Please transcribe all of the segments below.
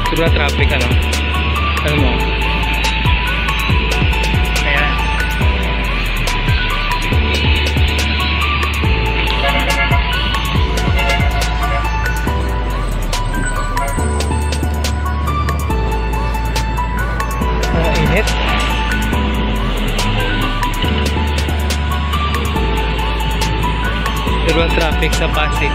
Sobrang traffic ano? Ano mo? Kaya init. Sobrang traffic sa Pasig.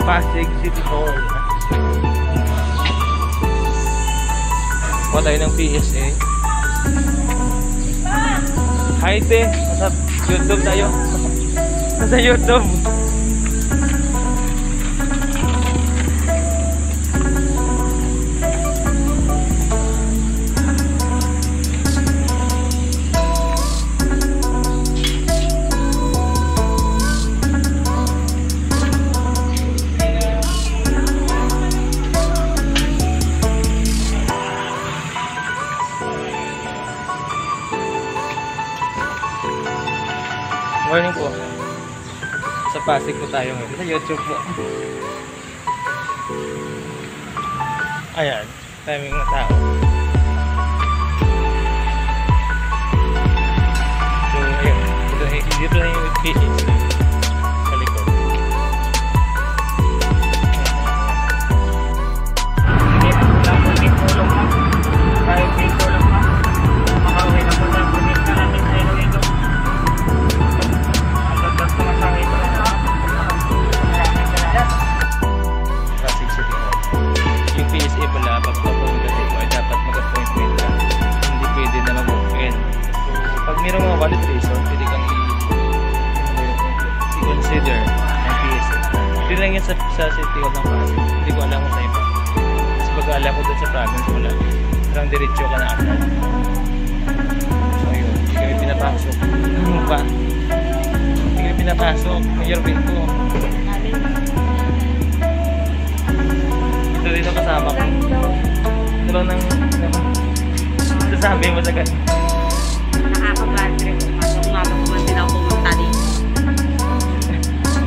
Pasig City Hall. Kuha tayo ng PSA. Hi te, nasa YouTube tayo. Nasa YouTube. Morning po. Sa Pasig po tayo ngayon. Sa YouTube po. Ayan. Daming mga tao. So, ayan. Dito na yung PH. Sa likod. Mayroong mga valid reason, pwede kang i-consider ng PSA. Hindi lang yan sa City Hall ng Pasig. Hindi ko alam kung sa iba. Kasi pag alam ko doon sa province, wala. Parang diretso ka na agad. So ayun, hindi kami pinapasok. Ano pa? Hindi kami pinapasok. Mayor Pinto. Ito dito kasama ko. Ito lang nang sasabi mo sa ganun. Nakaka-bad trip. Masok nga ba kung din ako pumunta dito.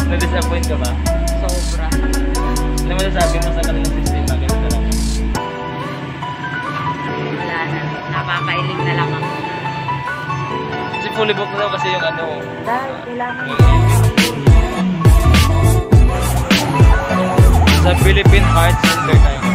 Na-disappoint ka ba? Sobra. Ano mo nasabi mo sa kanilang sistema? Ganito lang. Wala na. Napapailing na lang ako. Kasi fully book na daw kasi yung ano. Dahil kailangan sa Philippine Arts Center tayo.